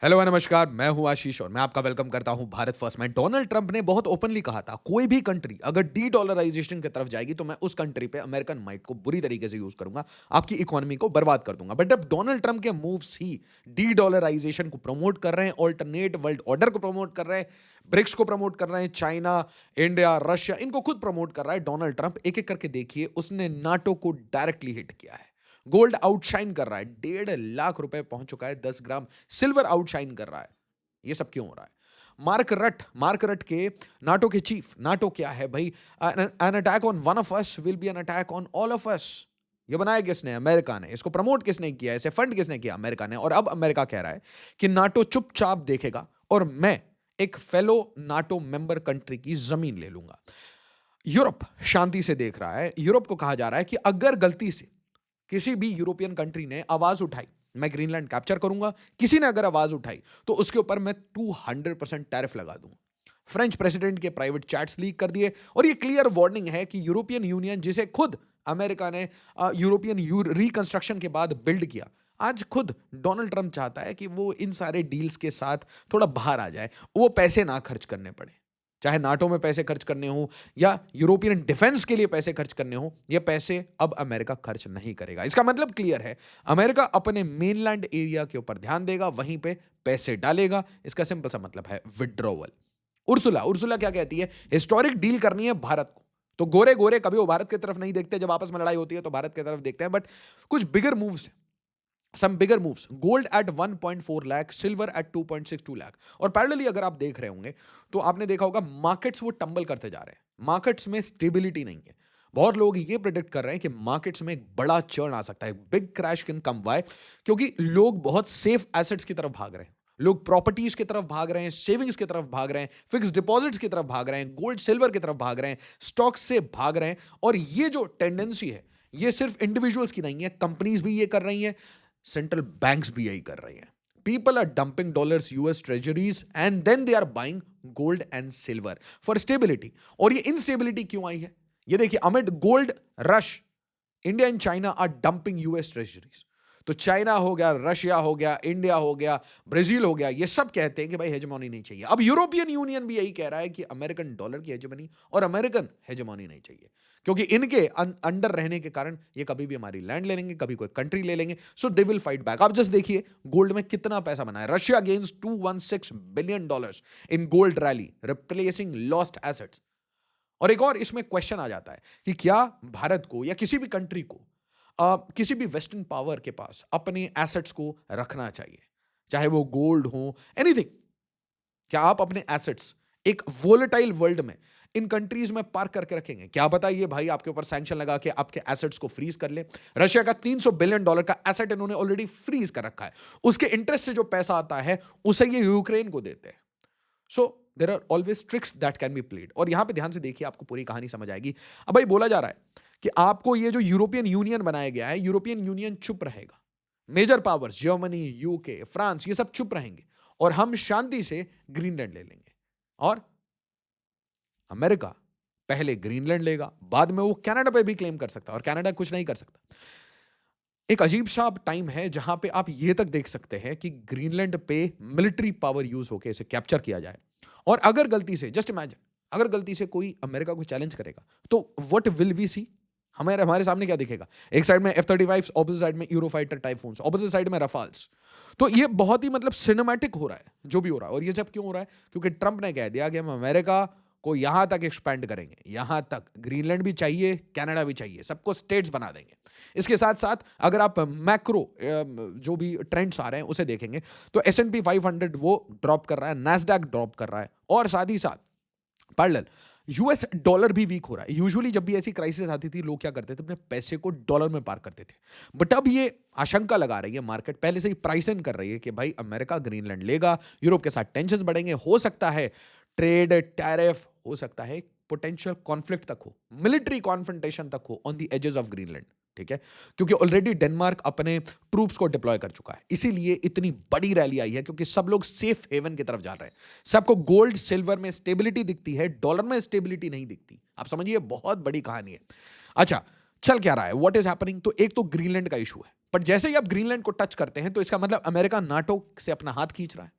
Hello नमस्कार, मैं हूं आशीष और मैं आपका वेलकम करता हूं भारत फर्स्ट में। डोनाल्ड ट्रंप ने बहुत ओपनली कहा था, कोई भी कंट्री अगर डी डॉलराइजेशन की तरफ जाएगी तो मैं उस कंट्री पे अमेरिकन माइट को बुरी तरीके से यूज करूंगा, आपकी इकोनॉमी को बर्बाद कर दूंगा। बट अब डोनाल्ड ट्रंप के मूव्स ही डी डॉलराइजेशन को प्रमोट कर रहे हैं, ऑल्टरनेट वर्ल्ड ऑर्डर को प्रमोट कर रहे हैं, ब्रिक्स को प्रमोट कर रहे हैं, चाइना, इंडिया, रशिया इनको खुद प्रमोट कर रहा है डोनाल्ड ट्रंप। एक एक करके देखिए, उसने नाटो को डायरेक्टली हिट किया है। गोल्ड आउटशाइन कर रहा है, 1.5 लाख रुपए पहुंच चुका है, 10 ग्राम सिल्वर आउटशाइन कर रहा है। ये सब क्यों हो रहा है? मार्क रट के नाटो के चीफ, नाटो क्या है भाई? An attack on one of us will be an attack on all of us. ये बनाया किसने? अमेरिका ने। इसको प्रमोट किसने किया? इसे फंड किसने किया? अमेरिका ने। और अब अमेरिका कह रहा है कि नाटो चुपचाप देखेगा और मैं एक फेलो नाटो मेंबर कंट्री की जमीन ले लूंगा। यूरोप शांति से देख रहा है। यूरोप को कहा जा रहा है कि अगर गलती से किसी भी यूरोपियन कंट्री ने आवाज उठाई, मैं ग्रीनलैंड कैप्चर करूंगा, किसी ने अगर आवाज उठाई तो उसके ऊपर मैं 200% टैरिफ लगा दूंगा। फ्रेंच प्रेसिडेंट के प्राइवेट चैट्स लीक कर दिए और ये क्लियर वार्निंग है कि यूरोपियन यूनियन, जिसे खुद अमेरिका ने यूरोपियन रिकंस्ट्रक्शन के बाद बिल्ड किया, आज खुद डोनाल्ड ट्रंप चाहता है कि वो इन सारे डील्स के साथ थोड़ा बाहर आ जाए, वो पैसे ना खर्च करने पड़े। चाहे नाटो में पैसे खर्च करने हो या यूरोपियन डिफेंस के लिए पैसे खर्च करने हो, ये पैसे अब अमेरिका खर्च नहीं करेगा। इसका मतलब क्लियर है, अमेरिका अपने मेनलैंड एरिया के ऊपर ध्यान देगा, वहीं पे पैसे डालेगा। इसका सिंपल सा मतलब है विड्रॉवल। उर्सुला उर्सुला क्या कहती है? हिस्टोरिक डील करनी है भारत को। तो गोरे गोरे कभी वो भारत की तरफ नहीं देखते, जब आपस में लड़ाई होती है तो भारत की तरफ देखते हैं। बट कुछ bigger moves, some bigger moves, gold at 1.4 lakh, silver at 2.62 lakh. और पैरेलली अगर आप देख रहे होंगे तो आपने देखा होगा मार्केट्स वो टंबल करते जा रहे हैं, मार्केट्स में स्टेबिलिटी नहीं है। बहुत लोग ये प्रेडिक्ट कर रहे हैं कि मार्केट्स में एक बड़ा चर्न आ सकता है, big crash can come. Why? क्योंकि लोग बहुत सेफ एसेट्स की तरफ भाग रहे हैं, लोग प्रॉपर्टीज की तरफ भाग रहे हैं, सेविंग्स की तरफ भाग रहे हैं, फिक्स डिपॉजिट्स की तरफ भाग रहे हैं, गोल्ड सिल्वर की तरफ भाग रहे हैं, स्टॉक्स से भाग रहे हैं। और ये जो टेंडेंसी है, ये सिर्फ इंडिविजुअल्स की नहीं है, कंपनीज भी ये कर रही हैं, सेंट्रल बैंक्स भी यही कर रही हैं। People are dumping dollars US treasuries and then they are buying gold and silver for stability. और ये इनस्टेबिलिटी क्यों आई है? ये देखिए, amid gold rush, India and China are dumping US treasuries. तो चाइना हो गया, रशिया हो गया, इंडिया हो गया, ब्राजील हो गया, ये सब कहते हैं कि भाई हेजेमोनी नहीं चाहिए। अब यूरोपियन यूनियन भी यही कह रहा है कि अमेरिकन डॉलर की हेजेमोनी और अमेरिकन हेजेमोनी नहीं चाहिए, क्योंकि इनके अंडर रहने के कारण ये कभी भी हमारी लैंड ले लेंगे, कभी कोई कंट्री ले लेंगे। सो दे विल फाइट बैक। आप जस्ट देखिए गोल्ड में कितना पैसा बना है। Russia gains $216 billion in gold rally, replacing lost assets. और एक और इसमें क्वेश्चन आ जाता है कि क्या भारत को या किसी भी कंट्री को किसी भी वेस्टर्न पावर के पास अपने एसेट्स को रखना चाहिए, चाहे वो गोल्ड हो, एनीथिंग। क्या आप अपने एसेट्स एक वोलेटाइल वर्ल्ड में इन कंट्रीज में पार्क करके रखेंगे? क्या पता ये भाई आपके ऊपर सैंक्शन लगा के आपके एसेट्स को फ्रीज कर ले। रशिया का $300 बिलियन का एसेट इन्होंने ऑलरेडी फ्रीज कर रखा है। उसके इंटरेस्ट से जो पैसा आता है उसे ये यूक्रेन को देते हैं। So there are always tricks that can be played. और यहां पे ध्यान से देखिए, आपको पूरी कहानी समझ आएगी। अब भाई बोला जा रहा है कि आपको ये जो यूरोपियन यूनियन बनाया गया है, यूरोपियन यूनियन चुप रहेगा। Major powers Germany, UK, France, ये सब चुप रहेंगे और हम शांति से ग्रीनलैंड ले लेंगे। और अमेरिका पहले ग्रीनलैंड लेगा, बाद में वो कनाडा पे भी क्लेम कर सकता है, और कनाडा कुछ नहीं कर सकता। एक अजीब सा टाइम है जहां पे आप ये तक देख सकते हैं कि ग्रीनलैंड पे मिलिट्री पावर यूज होकर इसे कैप्चर किया जाए। और अगर गलती से, जस्ट इमेजिन, अगर गलती से कोई अमेरिका को चैलेंज करेगा तो व्हाट विल वी सी? हमारे हमारे सामने क्या दिखेगा? एक साइड में F-35, ऑपोजिट साइड में यूरोफाइटर टाइफून्स, ऑपोजिट साइड में रफाल्स। तो ये बहुत ही मतलब सिनेमैटिक हो रहा है जो भी हो रहा है। और ये सब क्यों हो रहा है? क्योंकि ट्रंप ने कह दिया कि हम अमेरिका को यहां तक एक्सपेंड करेंगे, यहां तक ग्रीनलैंड भी चाहिए, कनाडा भी चाहिए, सबको स्टेट्स बना देंगे। इसके साथ साथ अगर आप मैक्रो जो भी ट्रेंड्स आ रहे हैं उसे देखेंगे तो S&P 500 वो ड्रॉप कर रहा है, नैस्डैक ड्रॉप कर रहा है, और साथ ही साथ पैरेलल यूएस डॉलर भी वीक हो रहा है। यूजुअली जब भी ऐसी क्राइसिस आती थी, लोग क्या करते थे? अपने पैसे को डॉलर में पार करते थे। बट अब ये आशंका लगा रही है मार्केट, पहले से ही प्राइस इन कर रही है कि भाई अमेरिका ग्रीनलैंड लेगा, यूरोप के साथ टेंशन बढ़ेंगे, हो सकता है ट्रेड टैरिफ, हो सकता है पोटेंशियल कॉन्फ्लिक्ट तक हो, मिलिट्री कॉन्फ्रंटेशन तक हो on the edges of Greenland. ठीक है, क्योंकि ऑलरेडी डेनमार्क अपने ट्रूप्स को डिप्लॉय कर चुका है। इसीलिए इतनी बड़ी रैली आई है, क्योंकि सब लोग सेफ हेवन की तरफ जा रहे हैं। सबको गोल्ड सिल्वर में स्टेबिलिटी दिखती है, डॉलर में स्टेबिलिटी नहीं दिखती। आप समझिए, बहुत बड़ी कहानी है। अच्छा, चल क्या रहा है, व्हाट इज हैपनिंग? तो एक तो ग्रीनलैंड का इशू है, पर जैसे ही आप ग्रीनलैंड को टच करते हैं तो इसका मतलब अमेरिका नाटो से अपना हाथ खींच रहा है,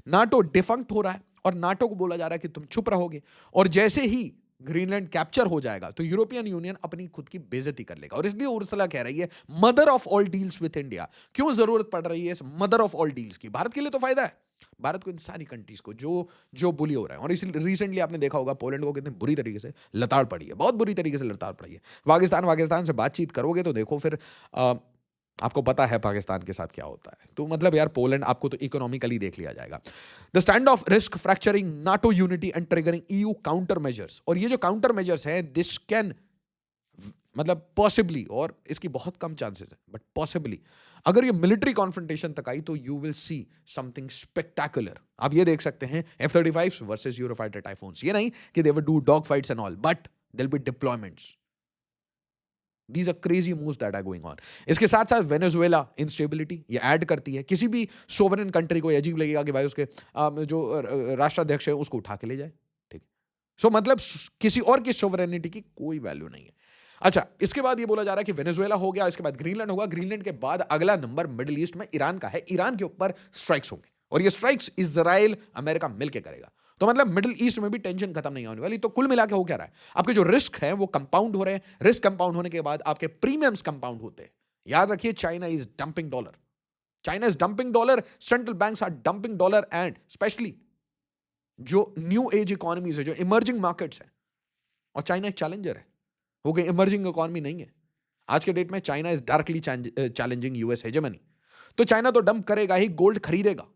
नाटो डिफंक्ट हो रहा है और नाटो को बोला जा रहा है कि तुम चुप रहोगे। और जैसे ही ग्रीनलैंड कैप्चर हो जाएगा तो यूरोपियन यूनियन अपनी खुद की बेइज्जती कर लेगा। और इसलिए उर्सुला कह रही है mother of all deals with India. क्यों जरूरत पड़ रही है इस मदर ऑफ ऑल डील्स की? भारत के लिए तो फायदा है, भारत को इन सारी कंट्रीज को जो जो बुली हो रहा है। और इसलिए रिसेंटली आपने देखा होगा पोलैंड को कितनी बुरी तरीके से लताड़ पड़ी है, बहुत बुरी तरीके से लताड़ पड़ी है। पाकिस्तान से बातचीत करोगे तो देखो फिर आपको पता है पाकिस्तान के साथ क्या होता है। तो मतलब यार पोलैंड आपको तो इकोनॉमिकली देख लिया जाएगा। The stand of risk fracturing NATO unity and triggering EU counter measures. और ये जो काउंटर मेजर्स हैं दिस कैन मतलब पॉसिबली, और इसकी बहुत कम चांसेस है बट पॉसिबली, अगर ये मिलिट्री कॉन्फ्रंटेशन तक आई तो you will see something spectacular. आप ये देख सकते हैं F-35 वर्सेस यूरोफाइटर टाइफून्स। ये नहीं कि they will do dog fights and all, but there will be deployments. These are crazy moves that are going on. इसके साथ साथ वेनेजुएला इंस्टेबिलिटी ये ऐड करती है। किसी भी सोवरेन कंट्री को अजीब लगेगा कि भाई उसके जो राष्ट्राध्यक्ष है उसको उठा के ले जाए, ठीक है। सो मतलब किसी और की सोवरेनिटी की कोई वैल्यू नहीं है। अच्छा, इसके बाद ये बोला जा रहा है कि वेनेजुएला हो गया, इसके बाद ग्रीनलैंड होगा, ग्रीनलैंड के बाद अगला नंबर मिडिल ईस्ट में ईरान का है। ईरान के ऊपर स्ट्राइक्स होंगे और ये स्ट्राइक्स इजराइल अमेरिका मिलकर करेगा। तो मतलब मिडिल ईस्ट में भी टेंशन खत्म नहीं होने वाली। तो कुल मिला के हो क्या रहा है, आपके जो रिस्क है वो कंपाउंड हो रहे हैं। रिस्क कंपाउंड होने के बाद आपके प्रीमियम्स कंपाउंड होते हैं। याद रखिए China is dumping dollar, China is dumping dollar, central banks are dumping dollar and specially जो न्यू एज इकोनॉमीज है, जो इमर्जिंग मार्केट्स है, और चाइना एक चैलेंजर है, वो कोई इमर्जिंग इकोनॉमी नहीं है। आज के डेट में China is directly challenging US hegemony. तो चाइना तो डंप करेगा ही, गोल्ड खरीदेगा।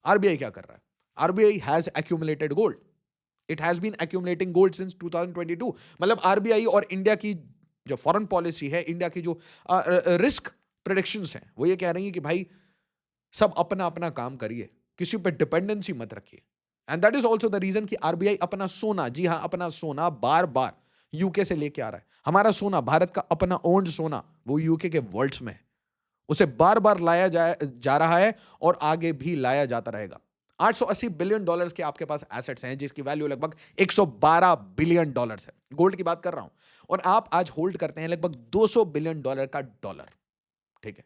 आरबीआई क्या कर रहा है? RBI has accumulated gold, it has been accumulating gold since 2022। मतलब आरबीआई और इंडिया की जो फॉरेन पॉलिसी है, इंडिया की जो रिस्क प्रेडिक्शंस हैं, वो ये कह रही है कि भाई सब अपना अपना काम करिए, किसी पर डिपेंडेंसी मत रखिए। And that is also the reason कि आरबीआई अपना सोना, जी हां अपना सोना, बार बार यूके से लेके आ रहा है। हमारा सोना, भारत का अपना ओन्ड सोना, वो यूके के वॉल्ट्स में है, उसे बार बार लाया जा रहा है और आगे भी लाया जाता रहेगा। 880 बिलियन डॉलर्स के आपके पास एसेट्स हैं जिसकी वैल्यू लगभग 112 बिलियन डॉलर्स है। गोल्ड की बात कर रहा हूं, और आप आज होल्ड करते हैं लगभग 200 बिलियन डॉलर का डॉलर, ठीक है।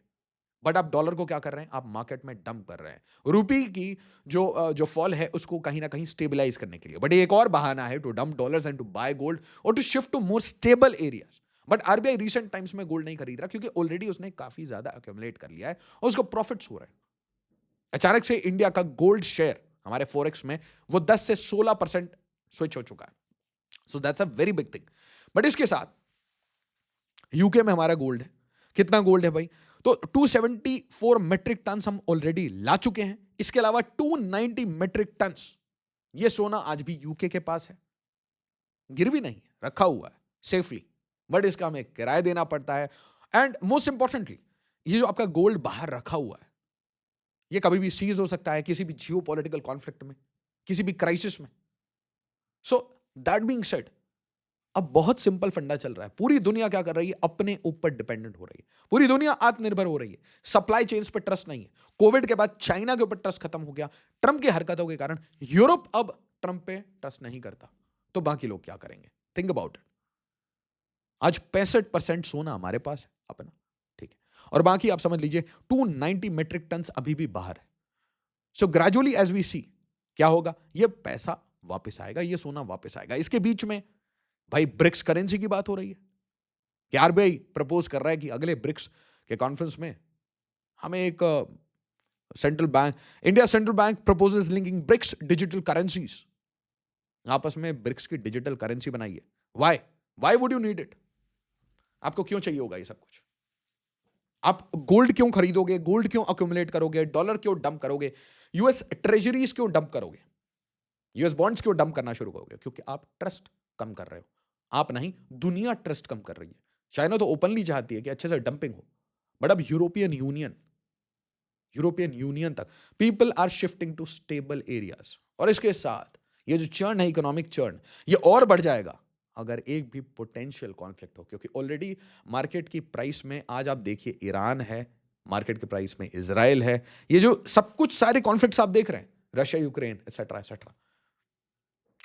बट आप डॉलर को क्या कर रहे हैं, आप मार्केट में डंप कर रहे हैं रुपी की जो फॉल है उसको कहीं ना कहीं स्टेबलाइज करने के लिए। बट एक और बहाना है to dump dollars and to buy gold और to shift to more stable areas. But RBI recent times में गोल्ड नहीं खरीद रहा क्योंकि ऑलरेडी उसने काफी ज्यादा एक्यूमुलेट कर लिया है और उसको प्रॉफिट्स हो रहे हैं। अचानक से इंडिया का गोल्ड शेयर हमारे फॉरेक्स में वो 10 से 16% स्विच हो चुका है। So that's a very big thing. But इसके साथ यूके में हमारा गोल्ड है, कितना गोल्ड है भाई, तो 274 मेट्रिक टन हम ऑलरेडी ला चुके हैं। इसके अलावा 290 मेट्रिक टन ये सोना आज भी यूके के पास है, गिरवी नहीं है, रखा हुआ है सेफली, बट इसका हमें किराया देना पड़ता है। एंड मोस्ट इंपॉर्टेंटली ये जो आपका गोल्ड बाहर रखा हुआ है ये कभी भी सीज हो सकता है किसी भी जियोपॉलिटिकल कॉन्फ्लिक्ट में, किसी भी क्राइसिस में। सो दैट बीइंग सेड, अब बहुत सिंपल फंडा चल रहा है। पूरी दुनिया क्या कर रही है, अपने ऊपर डिपेंडेंट हो रही है, पूरी दुनिया आत्मनिर्भर हो रही है, सप्लाई चेन्स पर ट्रस्ट नहीं है। कोविड के बाद चाइना के ऊपर ट्रस्ट खत्म हो गया, ट्रंप की हरकतों के कारण यूरोप अब ट्रंप पे ट्रस्ट नहीं करता, तो बाकी लोग क्या करेंगे? Think about it. आज 65% सोना हमारे पास है अपना, ठीक है, और बाकी आप समझ लीजिए 290 मेट्रिक टन अभी भी बाहर है। सो ग्रेजुअली एज वी सी क्या होगा, ये पैसा वापस आएगा, ये सोना वापस आएगा। इसके बीच में भाई ब्रिक्स करेंसी की बात हो रही है कि आरबीआई प्रपोज कर रहा है कि अगले ब्रिक्स के कॉन्फ्रेंस में हमें एक central bank, India central bank proposes linking BRICS digital currencies, आपस में ब्रिक्स की डिजिटल करेंसी बनाइए। Why why would you need it? आपको क्यों चाहिए होगा ये सब कुछ? आप गोल्ड क्यों खरीदोगे, गोल्ड क्यों अक्यूमुलेट करोगे, डॉलर क्यों डंप करोगे, यूएस ट्रेजरीज क्यों डंप करोगे, यूएस बॉन्ड्स क्यों डंप करना शुरू करोगे? क्योंकि आप ट्रस्ट कम कर रहे हो। आप नहीं, दुनिया ट्रस्ट कम कर रही है। चाइना तो ओपनली चाहती है कि अच्छे से डंपिंग हो, बट अब यूरोपियन यूनियन तक people are shifting to stable areas. और इसके साथ ये जो चर्न है, इकोनॉमिक चर्न, ये और बढ़ जाएगा अगर एक भी पोटेंशियल कॉन्फ्लिक्ट हो, क्योंकि ऑलरेडी मार्केट की प्राइस में आज आप देखिए ईरान है, मार्केट के प्राइस में इजराइल है, ये जो सब कुछ सारे कॉन्फ्लिक्ट्स आप देख रहे हैं, रशिया यूक्रेन एटसेट्रा एटसेट्रा,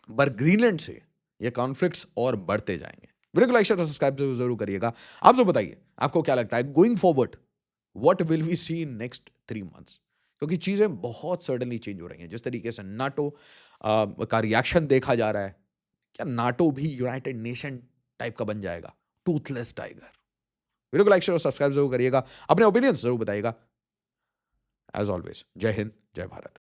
पर ग्रीनलैंड से ये कॉन्फ्लिक्ट्स और बढ़ते जाएंगे। वीडियो को लाइक शेयर और सब्सक्राइब जरूर करिएगा। आप जो बताइए आपको क्या लगता है going forward what will we see in next 3 months, क्योंकि चीजें बहुत सडनली चेंज हो रही हैं। जिस तरीके से नाटो का रिएक्शन देखा जा रहा है, क्या नाटो भी यूनाइटेड नेशन टाइप का बन जाएगा, टूथलेस टाइगर? वीडियो को लाइक शेयर और सब्सक्राइब जरूर करिएगा, अपने ओपिनियंस जरूर बताइएगा। एज ऑलवेज, जय हिंद, जय भारत।